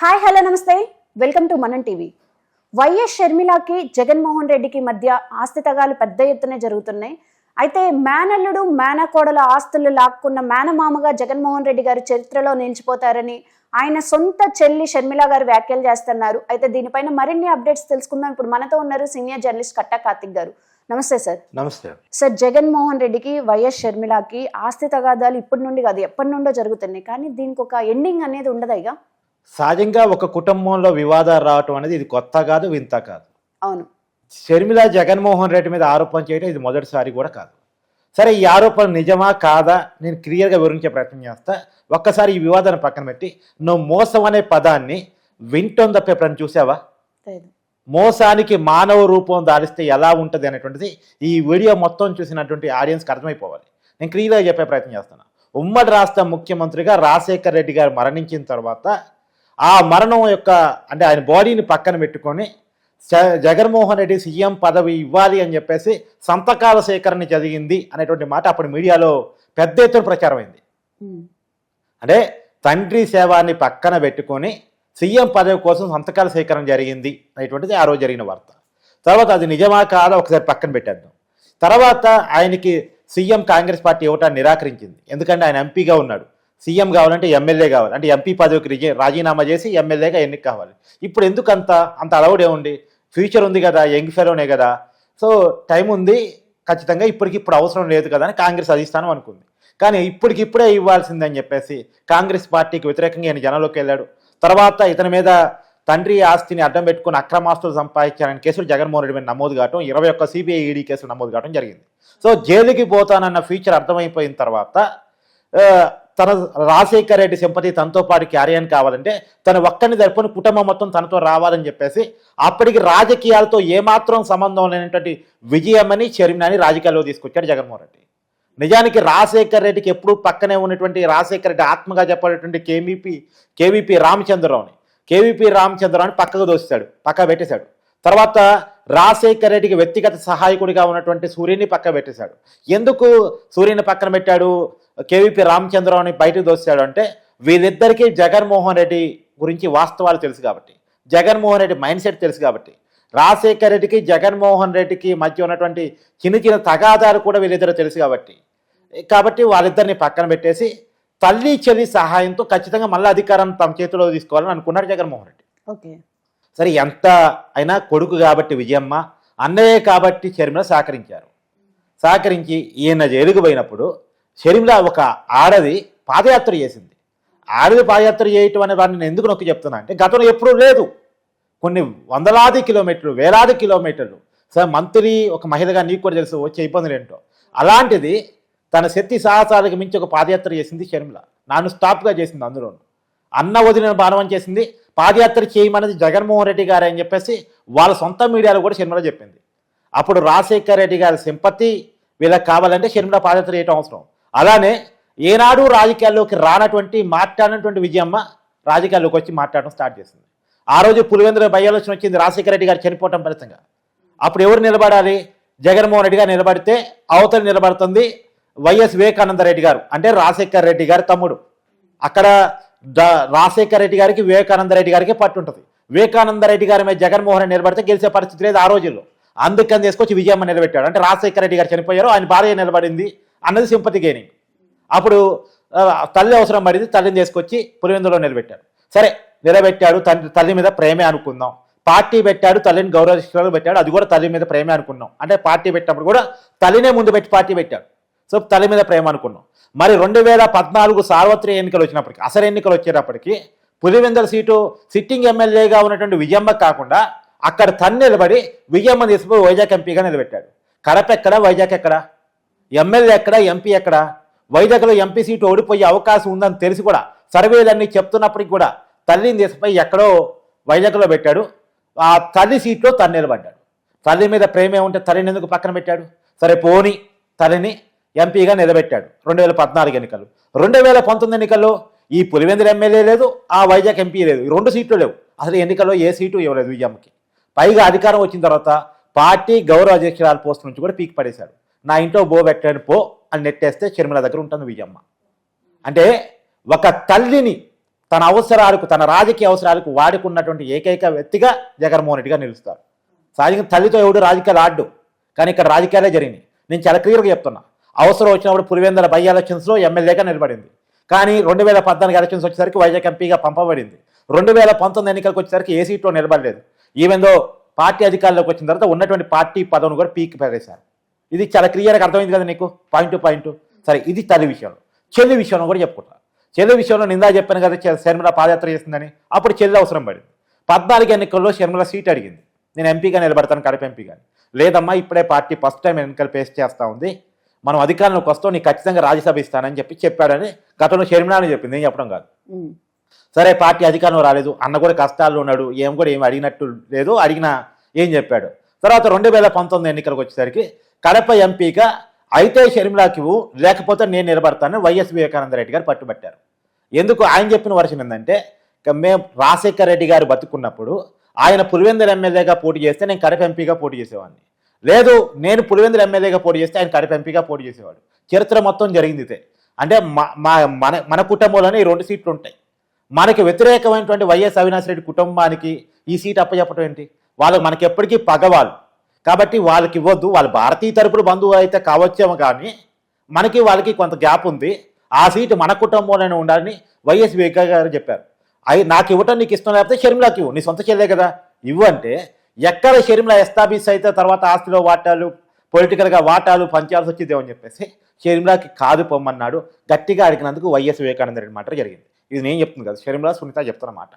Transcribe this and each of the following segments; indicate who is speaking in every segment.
Speaker 1: Hi hello నమస్తే welcome to మనం TV. YS షర్మిలకి Jaganmohan రెడ్డికి మధ్య ఆస్తి తగాలు పెద్ద ఎత్తున జరుగుతున్నాయి. అయితే మేనల్లుడు మేనకోడల ఆస్తులు లాక్కున్న మేనమామగా జగన్మోహన్ రెడ్డి గారు చరిత్రలో నిలిచిపోతారని ఆయన సొంత చెల్లి షర్మిల గారు వ్యాఖ్యలు చేస్తున్నారు. అయితే దీనిపైన మరిన్ని అప్డేట్స్ తెలుసుకుందాం. ఇప్పుడు మనతో ఉన్నారు సీనియర్ జర్నలిస్ట్ కట్టా కార్తిక్ గారు. నమస్తే సార్.
Speaker 2: నమస్తే
Speaker 1: సార్, జగన్మోహన్ రెడ్డికి వైఎస్ షర్మిలకి ఆస్తి తగాదాలు ఇప్పటి నుండి కాదు ఎప్పటి నుండో జరుగుతున్నాయి, కానీ దీనికి ఒక ఎండింగ్ అనేది ఉండదు. ఇక
Speaker 2: సహజంగా ఒక కుటుంబంలో వివాదాలు రావటం అనేది ఇది కొత్త కాదు, వింత కాదు.
Speaker 1: అవును,
Speaker 2: షర్మిల జగన్మోహన్ రెడ్డి మీద ఆరోపణ చేయడం ఇది మొదటిసారి కూడా కాదు. సరే, ఈ ఆరోపణ నిజమా కాదా నేను క్లియర్గా వివరించే ప్రయత్నం చేస్తా. ఒక్కసారి ఈ వివాదాన్ని పక్కన పెట్టి, నువ్వు మోసం అనే పదాన్ని వింటం తప్ప ఎప్పుడైనా చూసావా? మోసానికి మానవ రూపం దాడిస్తే ఎలా ఉంటుంది అనేటువంటిది ఈ వీడియో మొత్తం చూసినటువంటి ఆడియన్స్కి అర్థమైపోవాలి. నేను క్లియర్గా చెప్పే ప్రయత్నం చేస్తాను. ఉమ్మడి రాష్ట్ర ముఖ్యమంత్రిగా రాజశేఖర రెడ్డి గారు మరణించిన తర్వాత ఆ మరణం యొక్క అంటే ఆయన బాడీని పక్కన పెట్టుకొని జగన్మోహన్ రెడ్డి సీఎం పదవి ఇవ్వాలి అని చెప్పేసి సంతకాల సేకరణ జరిగింది అనేటువంటి మాట అప్పుడు మీడియాలో పెద్ద ఎత్తున ప్రచారం అయింది. అంటే తండ్రి సేవాన్ని పక్కన పెట్టుకొని సీఎం పదవి కోసం సంతకాల సేకరణ జరిగింది అనేటువంటిది ఆ రోజు జరిగిన వార్త. తర్వాత అది నిజమా కాదా ఒకసారి పక్కన పెట్టేద్దాం. తర్వాత ఆయనకి సీఎం కాంగ్రెస్ పార్టీ ఇవ్వటాన్ని నిరాకరించింది. ఎందుకంటే ఆయన ఎంపీగా ఉన్నాడు. సీఎం కావాలంటే ఎమ్మెల్యే కావాలి, అంటే ఎంపీ పదవికి రాజీనామా చేసి ఎమ్మెల్యేగా ఎన్నిక కావాలి. ఇప్పుడు ఎందుకు అంత అలౌడే ఉండి, ఫ్యూచర్ ఉంది కదా, యంగ్ ఫెలోనే కదా, సో టైం ఉంది, ఖచ్చితంగా ఇప్పటికిప్పుడు అవసరం లేదు కదా అని కాంగ్రెస్ అధిష్టానం అనుకుంది. కానీ ఇప్పటికిప్పుడే ఇవ్వాల్సిందని చెప్పేసి కాంగ్రెస్ పార్టీకి వ్యతిరేకంగా ఈయన జనంలోకి వెళ్ళాడు. తర్వాత ఇతని మీద తండ్రి ఆస్తిని అడ్డం పెట్టుకుని అక్రమాస్తులు సంపాదించారని కేసులు జగన్మోహన్ రెడ్డి మీద నమోదు కావటం, 21 సిబిఐ ఈడీ కేసులు నమోదు కావడం జరిగింది. సో జైలుకి పోతానన్న ఫ్యూచర్ అర్థమైపోయిన తర్వాత తన రాజశేఖర రెడ్డి సింపతి తనతో పాటు క్యారియన్ కావాలంటే తన ఒక్కరిని జరుపుని కుటుంబం మొత్తం తనతో రావాలని చెప్పేసి అప్పటికి రాజకీయాలతో ఏమాత్రం సంబంధం లేనటువంటి విజయమని షర్మిలని రాజకీయాల్లో తీసుకొచ్చాడు జగన్మోహన్ రెడ్డి. నిజానికి రాజశేఖర రెడ్డికి ఎప్పుడూ పక్కనే ఉన్నటువంటి రాజశేఖర రెడ్డి ఆత్మగా చెప్పేటువంటి కేవీపీ రామచంద్రరావుని పక్కకు దోస్తాడు, పక్క పెట్టేశాడు. తర్వాత రాజశేఖర రెడ్డికి వ్యక్తిగత సహాయకుడిగా ఉన్నటువంటి సూర్యుని పక్క పెట్టేశాడు. ఎందుకు సూర్యుని పక్కన పెట్టాడు, కేవీపీ రామచంద్రరావుని బయటకు దోస్తాడు అంటే వీళ్ళిద్దరికీ జగన్మోహన్ రెడ్డి గురించి వాస్తవాలు తెలుసు కాబట్టి, జగన్మోహన్ రెడ్డి మైండ్ సెట్ తెలుసు కాబట్టి, రాజశేఖర రెడ్డికి జగన్మోహన్ రెడ్డికి మధ్య ఉన్నటువంటి చిన్న తగాదాలు కూడా వీళ్ళిద్దరూ తెలుసు కాబట్టి వాళ్ళిద్దరిని పక్కన పెట్టేసి తల్లి చెల్లి సహాయంతో ఖచ్చితంగా మళ్ళీ అధికారం తమ చేతిలో తీసుకోవాలని అనుకున్నాడు జగన్మోహన్ రెడ్డి.
Speaker 1: ఓకే,
Speaker 2: సరే, ఎంత అయినా కొడుకు కాబట్టి విజయమ్మ, అన్నయ్య కాబట్టి షర్మిల సహకరించి ఈయన జైలుకు పోయినప్పుడు షర్మిల ఒక ఆడది పాదయాత్ర చేసింది. ఆడది పాదయాత్ర చేయటం అనే వాడిని నేను ఎందుకు నొక్కి చెప్తున్నా అంటే గతంలో ఎప్పుడూ లేదు. కొన్ని వందలాది కిలోమీటర్లు, వేలాది కిలోమీటర్లు. సార్, మంత్రి ఒక మహిళగా నీకు కూడా తెలుసు వచ్చే ఇబ్బందులు ఏంటో. అలాంటిది తన శక్తి సాహసాలకు మించి ఒక పాదయాత్ర చేసింది షర్మిల. నాన్ స్టాప్గా చేసింది. అందులో అన్న వదిలిన బాణం చేసింది. పాదయాత్ర చేయమన్నది జగన్మోహన్ రెడ్డి గారు అని చెప్పేసి వాళ్ళ సొంత మీడియాలో కూడా షర్మిల చెప్పింది. అప్పుడు రాజశేఖర రెడ్డి గారి సింపతి వీళ్ళకి కావాలంటే షర్మిల పాదయాత్ర చేయటం అవసరం. అలానే ఏనాడు రాజకీయాల్లోకి మాట్లాడినటువంటి విజయమ్మ రాజకీయాల్లోకి వచ్చి మాట్లాడడం స్టార్ట్ చేసింది. ఆ రోజు పులివెందుల బయ్యాలోచన వచ్చింది రాజశేఖర రెడ్డి గారు చనిపోవటం ఫలితంగా. అప్పుడు ఎవరు నిలబడాలి? జగన్మోహన్ రెడ్డి గారు నిలబడితే అవతల నిలబడుతుంది వైఎస్ వివేకానంద రెడ్డి గారు, అంటే రాజశేఖర రెడ్డి గారి తమ్ముడు. అక్కడ రాజశేఖర రెడ్డి గారికి వివేకానంద రెడ్డి గారికి పట్టుంటుంది. వివేకానంద రెడ్డి గారి మీద జగన్మోహన్ రెడ్డి నిలబడితే గెలిచే పరిస్థితి లేదు ఆ రోజుల్లో. అందుకని తీసుకొచ్చి విజయమ్మ నిలబెట్టాడు. అంటే రాజశేఖర రెడ్డి గారు చనిపోయారు, ఆయన భార్య నిలబడింది అన్నది సింపతి గెయినింగ్. అప్పుడు తల్లి అవసరం పడింది, తల్లిని తీసుకొచ్చి పులివెందులో నిలబెట్టాడు. సరే, నిలబెట్టాడు, తల్లి మీద ప్రేమే అనుకుందాం. పార్టీ పెట్టాడు, తల్లిని గౌరవ పెట్టాడు, అది కూడా తల్లి మీద ప్రేమే అనుకున్నాం. అంటే పార్టీ పెట్టినప్పుడు కూడా తల్లినే ముందు పెట్టి పార్టీ పెట్టాడు. సో తల్లి మీద ప్రేమ అనుకున్నాం. మరి 2014 సార్వత్రిక ఎన్నికలు వచ్చినప్పటికీ, అసలు ఎన్నికలు వచ్చేటప్పటికి పులివెందుల సీటు సిట్టింగ్ ఎమ్మెల్యేగా ఉన్నటువంటి విజయమ్మ కాకుండా అక్కడ తను నిలబడి విజయమ్మ తీసుకుపోయి వైజాగ్ ఎంపీగా నిలబెట్టాడు. కడప ఎక్కడ, వైజాగ్ ఎక్కడ, ఎమ్మెల్యే ఎక్కడ, ఎంపీ ఎక్కడ? వైజాగ్లో ఎంపీ సీటు ఓడిపోయే అవకాశం ఉందని తెలిసి కూడా సర్వేలన్నీ చెప్తున్నప్పటికి కూడా తల్లిని తీసుకుపోయి ఎక్కడో వైజాగ్లో పెట్టాడు. ఆ తల్లి సీట్లో తను నిలబడ్డాడు. తల్లి మీద ప్రేమే ఉంటే తల్లిని ఎందుకు పక్కన పెట్టాడు? సరే పోని తల్లిని ఎంపీగా నిలబెట్టాడు 2014 ఎన్నికలు. 2019 ఎన్నికల్లో ఈ పులివెందుల ఎమ్మెల్యే లేదు, ఆ వైజాగ్ ఎంపీ లేదు, ఈ 2 సీట్లు లేవు. అసలు ఎన్నికల్లో ఏ సీటు ఇవ్వలేదు విజయమ్మకి. పైగా అధికారం వచ్చిన తర్వాత పార్టీ గౌరవ అధ్యక్షురాల పోస్ట్ నుంచి కూడా పీక్ పడేశాడు. నా ఇంట్లో బో పెట్టాను పో అని నెట్టేస్తే షర్మిల దగ్గర ఉంటుంది విజయమ్మ. అంటే ఒక తల్లిని తన అవసరాలకు, తన రాజకీయ అవసరాలకు వాడుకున్నటువంటి ఏకైక వ్యక్తిగా జగన్మోహన్ రెడ్డి గారు నిలుస్తారు. సహజంగా తల్లితో ఎవడు రాజకీయాలు ఆడ్డు, కానీ ఇక్కడ రాజకీయాలే జరిగినాయి. నేను చాలా క్లియర్గా చెప్తున్నా. అవసరం వచ్చినప్పుడు పులివెందుల బై ఎలక్షన్స్లో ఎమ్మెల్యేగా నిలబడింది, కానీ 2014 ఎలక్షన్స్ వచ్చేసరికి వైజాగ్ ఎంపీగా పంపబడింది. 2019 ఎన్నికలకు వచ్చేసరికి ఏ సీట్లో నిలబడలేదు. ఈవెందో పార్టీ అధికారంలోకి వచ్చిన తర్వాత ఉన్నటువంటి పార్టీ పదవిని కూడా పీకి పెరేశారు. ఇది చాలా క్లియర్గా అర్థమైంది కదా నీకు, పాయింట్ టు పాయింట్. సరే, ఇది తల్లి విషయంలో. చెల్లి విషయంలో కూడా చెప్పుకుంటా. చెల్లి విషయంలో నిందా చెప్పాను కదా, షర్మిల పాదయాత్ర చేస్తుందని. అప్పుడు చెల్లి అవసరం పడింది. 14 ఎన్నికల్లో షర్మిల సీట్ అడిగింది, నేను ఎంపీగా నిలబడతాను, కడప ఎంపీ కానీ. లేదమ్మా, ఇప్పుడే పార్టీ ఫస్ట్ టైం ఎన్నికలు ఫేస్ చేస్తూ ఉంది, మనం అధికారంలోకి వస్తాం, నీకు ఖచ్చితంగా రాజ్యసభ ఇస్తానని చెప్పాడని గతంలో షర్మిలాని చెప్పింది, నేను చెప్పడం కాదు. సరే, పార్టీ అధికారంలో రాలేదు, అన్న కూడా కష్టాల్లో ఉన్నాడు, ఏమి అడిగినట్టు లేదు, అడిగినా ఏం చెప్పాడు. తర్వాత 2019 ఎన్నికలకు వచ్చేసరికి కడప ఎంపీగా అయితే షర్మిలాకి లేకపోతే నేను నిలబడతానని వైఎస్ వివేకానంద రెడ్డి గారు పట్టుబట్టారు. ఎందుకు? ఆయన చెప్పిన వర్షం ఏంటంటే, మేము రాజశేఖర రెడ్డి గారు బతుకున్నప్పుడు ఆయన పులివెందుల ఎమ్మెల్యేగా పోటీ చేస్తే నేను కడప ఎంపీగా పోటీ చేసేవాడిని, లేదు నేను పులివెందుల ఎమ్మెల్యేగా పోటీ చేస్తే ఆయన కడప ఎంపీగా పోటీ చేసేవాడు. చరిత్ర మొత్తం జరిగింది. అంటే మన కుటుంబంలోనే ఈ 2 సీట్లు ఉంటాయి. మనకి వ్యతిరేకమైనటువంటి వైఎస్ అవినాష్ రెడ్డి కుటుంబానికి ఈ సీట్ అప్పచెప్పడం ఏంటి? వాళ్ళు మనకి ఎప్పటికీ పగవాళ్ళు కాబట్టి వాళ్ళకి ఇవ్వద్దు. వాళ్ళు భారతీయ తరపున బంధువు అయితే కావచ్చేమో, కానీ మనకి వాళ్ళకి కొంత గ్యాప్ ఉంది, ఆ సీటు మన కుటుంబంలోనే ఉండాలని వైఎస్ వివేకా గారు చెప్పారు. నాకు ఇవ్వటం నీకు ఇష్టం లేకపోతే షర్మిలాకి ఇవ్వు, నీ సొంత చెల్లే కదా, ఇవ్వు అంటే ఎక్కడ షర్మిల ఎస్టాబ్లిష్ అయితే తర్వాత ఆస్తిలో వాటాలు, పొలిటికల్గా వాటాలు పంచాల్సి వచ్చిందేమని చెప్పేసి షర్మిలాకి కాదు పొమ్మన్నాడు. గట్టిగా అడిగినందుకు వైఎస్ వివేకానంద రెడ్డి మాట జరిగింది. ఇది నేను చెప్తుంది కదా, షర్మిల సునీత చెప్తున్న మాట.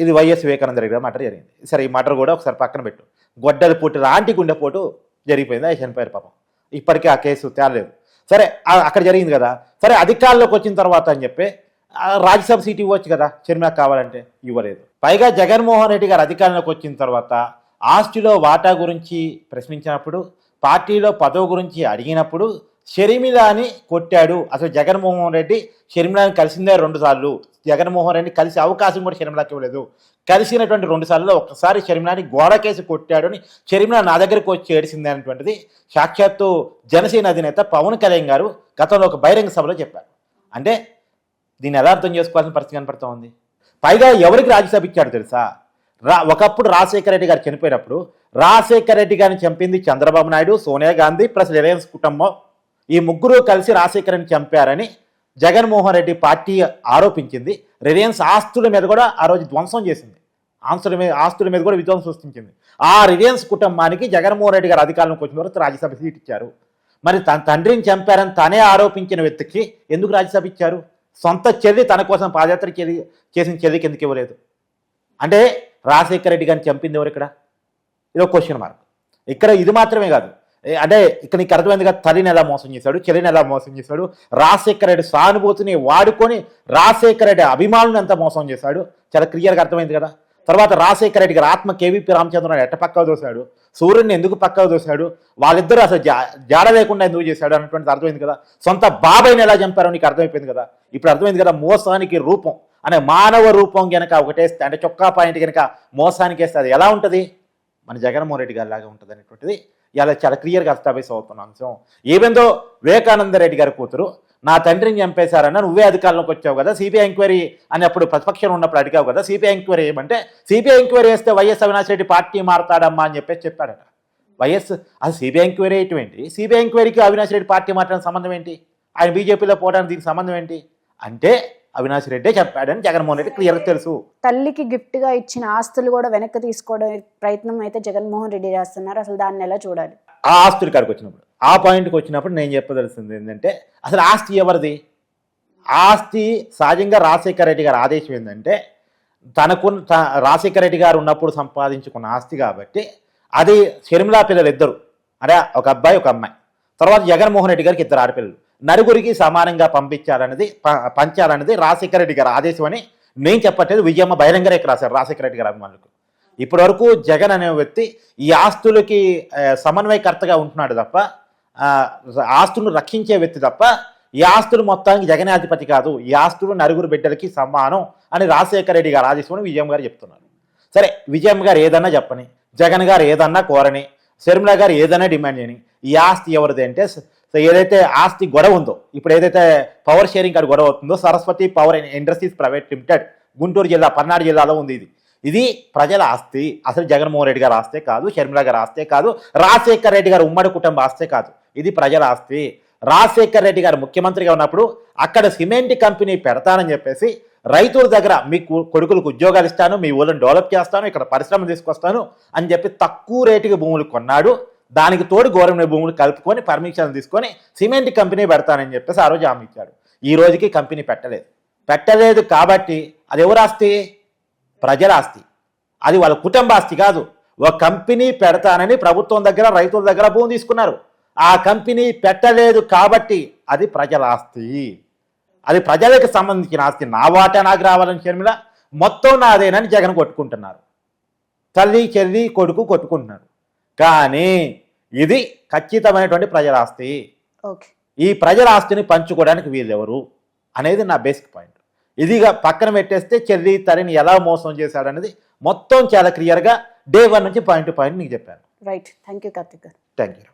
Speaker 2: ఇది వైఎస్ వివేకానంద రెడ్డి మాట జరిగింది. సరే, ఈ మాట కూడా ఒకసారి పక్కన పెట్టు. గొడ్డలి పోటు లాంటి గుండెపోటు జరిగిపోయింది, అది చనిపోయారు పాపం. ఇప్పటికీ ఆ కేసు తేలలేదు. సరే, అక్కడ జరిగింది కదా. సరే, అధికారంలోకి వచ్చిన తర్వాత అని చెప్పి రాజ్యసభ సీట్ ఇవ్వచ్చు కదా షర్మిలకు కావాలంటే, ఇవ్వలేదు. పైగా జగన్మోహన్ రెడ్డి గారు అధికారంలోకి వచ్చిన తర్వాత ఆస్తిలో వాటా గురించి ప్రశ్నించినప్పుడు, పార్టీలో పదవి గురించి అడిగినప్పుడు షర్మిలాని కొట్టాడు. అసలు జగన్మోహన్ రెడ్డి షర్మిలాని కలిసిందే 2 సార్లు. జగన్మోహన్ రెడ్డి కలిసే అవకాశం కూడా షర్మిలాకి ఇవ్వలేదు. కలిసినటువంటి 2 సార్లు ఒక్కసారి షర్మిలాని గోడకేసి కొట్టాడు అని షర్మిల నా దగ్గరికి వచ్చి ఏడిసింది అనేటువంటిది సాక్షాత్తు జనసేన అధినేత పవన్ కళ్యాణ్ గారు గతంలో ఒక బహిరంగ సభలో చెప్పారు. అంటే దీన్ని ఎలా అర్థం చేసుకోవాల్సిన పరిస్థితి కనపడుతూ ఉంది. పైగా ఎవరికి రాజ్యసభ ఇచ్చాడు తెలుసా? ఒకప్పుడు రాజశేఖర రెడ్డి గారు చనిపోయినప్పుడు రాజశేఖర రెడ్డి గారిని చంపింది చంద్రబాబు నాయుడు, సోనియా గాంధీ ప్లస్ రిలయన్స్ కుటుంబం, ఈ ముగ్గురు కలిసి రాజశేఖర రెడ్డిని చంపారని జగన్మోహన్ రెడ్డి పార్టీ ఆరోపించింది. రిలయన్స్ ఆస్తుల మీద కూడా ఆ రోజు ధ్వంసం చేసింది, ఆస్తుల మీద కూడా విధ్వంసం సృష్టించింది. ఆ రిలయన్స్ కుటుంబానికి జగన్మోహన్ రెడ్డి గారు అధికారంలోకి వచ్చిన వరకు రాజ్యసభ సీట్ ఇచ్చారు. మరి తన తండ్రిని చంపారని తనే ఆరోపించిన వ్యక్తికి ఎందుకు రాజ్యసభ ఇచ్చారు? సొంత చెల్లి తన కోసం పాదయాత్ర చేసిన చెల్లికి ఎందుకు ఇవ్వలేదు? అంటే రాజశేఖర రెడ్డి గారిని చంపింది ఎవరు ఇక్కడ? ఇది ఒక క్వశ్చన్ మార్క్. ఇక్కడ ఇది మాత్రమే కాదు, అంటే ఇక్కడ నీకు అర్థమైంది కదా, తల్లిని ఎలా మోసం చేశాడు, చెల్లిని ఎలా మోసం చేశాడు, రాజశేఖర రెడ్డి సానుభూతిని వాడుకొని రాజశేఖర రెడ్డి అభిమానులను ఎంత మోసం చేశాడు, చాలా క్లియర్గా అర్థమైంది కదా. తర్వాత రాజశేఖర రెడ్డి గారి ఆత్మ కేవీపీ రామచంద్రరావు ఎట్ట పక్కకు దోశాడు, సూర్యుడిని ఎందుకు పక్కకు దోశాడు, వాళ్ళిద్దరూ అసలు జాడ లేకుండా ఎందుకు చేశాడు అన్నటువంటిది అర్థమైంది కదా. సొంత బాబాయిని ఎలా చంపారో నీకు అర్థమైపోయింది కదా. ఇప్పుడు అర్థమైంది కదా, మోసానికి రూపం అనే మానవ రూపం కనుక ఒకటేస్తే, అంటే చొక్కా పాయింట్ కనుక మోసానికి వేస్తే అది ఎలా ఉంటుంది? మన జగన్మోహన్ రెడ్డి గారి లాగా ఉంటుంది అనేటువంటిది ఇలా చాలా క్లియర్గా ఎస్టాబ్లిష్ అవుతున్న అంశం. ఈవెందో వివేకానంద రెడ్డి గారి కూతురు నా తండ్రిని చంపేశారన్న, నువ్వే అధికారంలోకి వచ్చావు కదా, సిబిఐ ఎంక్వైరీ అని అప్పుడు ప్రతిపక్షంలో ఉన్నప్పుడు అడిగావు కదా, సిబిఐ ఎంక్వైరీ ఏమంటే సిబిఐ ఎంక్వైరీ వేస్తే వైఎస్ అవినాష్ రెడ్డి పార్టీ మారతాడమ్మా అని చెప్పాడట వైఎస్. అది సిబిఐ ఎంక్వైరీ ఏంటి? సిబిఐ ఎంక్వైరీకి అవినాష్ రెడ్డి పార్టీ మారడానికి సంబంధం ఏంటి? ఆయన బీజేపీలో పోవడానికి దీనికి సంబంధం ఏంటి? అంటే అవినాష్ రెడ్డే చెప్పాడని జగన్మోహన్ రెడ్డి క్లియర్గా తెలుసు.
Speaker 1: తల్లికి గిఫ్ట్ గా ఇచ్చిన ఆస్తులు కూడా వెనక్కి తీసుకోవడం ప్రయత్నం అయితే జగన్మోహన్ రెడ్డి చేస్తున్నారు. అసలు దాన్ని ఎలా చూడాలి?
Speaker 2: ఆ ఆస్తుల కాడికి వచ్చినప్పుడు, ఆ పాయింట్కి వచ్చినప్పుడు నేను చెప్పదలసింది ఏంటంటే, అసలు ఆస్తి ఎవరిది? ఆస్తి సహజంగా రాజశేఖర రెడ్డి గారి ఆదేశం ఏంటంటే, రాజశేఖర రెడ్డి గారు ఉన్నప్పుడు సంపాదించుకున్న ఆస్తి కాబట్టి అది షర్మిలా పిల్లలు ఇద్దరు, అంటే ఒక అబ్బాయి ఒక అమ్మాయి, తర్వాత జగన్మోహన్ రెడ్డి గారికి 2 ఆడపిల్లలు, నలుగురికి సమానంగా పంచాలన్నది రాజశేఖర రెడ్డి గారి ఆదేశం అని నేను చెప్పట్లేదు, విజయమ్మ బహిరంగ రేఖ రాశారు రాజశేఖర రెడ్డి గారి అభిమానులకు. ఇప్పటి వరకు జగన్ అనే వ్యక్తి ఈ ఆస్తులకి సమన్వయకర్తగా ఉంటున్నాడు తప్ప, ఆస్తులను రక్షించే వ్యక్తి తప్ప, ఈ ఆస్తులు మొత్తానికి జగనాధిపతి కాదు, ఈ ఆస్తులు నలుగురు బిడ్డలకి సమానం అని రాజశేఖర రెడ్డి గారు ఆదేశం అని విజయమ్మ గారు చెప్తున్నారు. సరే, విజయమ్మ గారు ఏదన్నా చెప్పని, జగన్ గారు ఏదన్నా కోరని, షర్మిల గారు ఏదైనా డిమాండ్ చేయని, ఈ ఆస్తి ఎవరిది అంటే సో ఏదైతే ఆస్తి గొడవ ఉందో, ఇప్పుడు ఏదైతే పవర్ షేరింగ్ కార్డు గొడవ అవుతుందో, Saraswati power industries private limited Guntur జిల్లా, పల్నాడు జిల్లాలో ఉంది. ఇది ప్రజల ఆస్తి. అసలు జగన్మోహన్ రెడ్డి గారు ఆస్తే కాదు, షర్మిల గారు ఆస్తే కాదు, రాజశేఖర్ రెడ్డి గారు ఉమ్మడి కుటుంబ ఆస్తే కాదు, ఇది ప్రజల ఆస్తి. రాజశేఖర్ రెడ్డి గారు ముఖ్యమంత్రిగా ఉన్నప్పుడు అక్కడ సిమెంట్ కంపెనీ పెడతానని చెప్పేసి రైతుల దగ్గర మీ కొడుకులకు ఉద్యోగాలు ఇస్తాను, మీ ఊళ్ళని డెవలప్ చేస్తాను, ఇక్కడ పరిశ్రమ తీసుకొస్తాను అని చెప్పి తక్కువ రేటుకి భూములు కొన్నాడు. దానికి తోడు గవర్నమెంట్ భూములు కలుపుకొని పర్మిషన్ తీసుకొని సిమెంట్ కంపెనీ పెడతానని చెప్పేసి ఆ రోజు హామీ ఇచ్చాడు. ఈ రోజుకి కంపెనీ పెట్టలేదు కాబట్టి అది ఎవరు ఆస్తి? ప్రజల ఆస్తి. అది వాళ్ళ కుటుంబ ఆస్తి కాదు. ఒక కంపెనీ పెడతానని ప్రభుత్వం దగ్గర, రైతుల దగ్గర భూమి తీసుకున్నారు. ఆ కంపెనీ పెట్టలేదు కాబట్టి అది ప్రజల ఆస్తి. అది ప్రజలకు సంబంధించిన ఆస్తి. నా వాటా నాకు రావాలని షర్మిల, మొత్తం నాదేనని జగన్ కొట్టుకుంటున్నారు. తల్లి చెల్లి కొడుకు కొట్టుకుంటున్నారు. కానీ ఇది ఖచ్చితమైనటువంటి ప్రజల ఆస్తి. ఈ ప్రజల ఆస్తిని పంచుకోవడానికి వీళ్ళెవరు అనేది నా బేసిక్ పాయింట్. ఇదిగా పక్కన పెట్టేస్తే చెల్లి తల్లిని ఎలా మోసం చేశాడనేది మొత్తం చాలా క్లియర్గా డే 1 నుంచి పాయింట్ టు పాయింట్ నీకు చెప్పాను.
Speaker 1: రైట్. థ్యాంక్ యూ కార్తిక్ గారు.
Speaker 2: Thank you.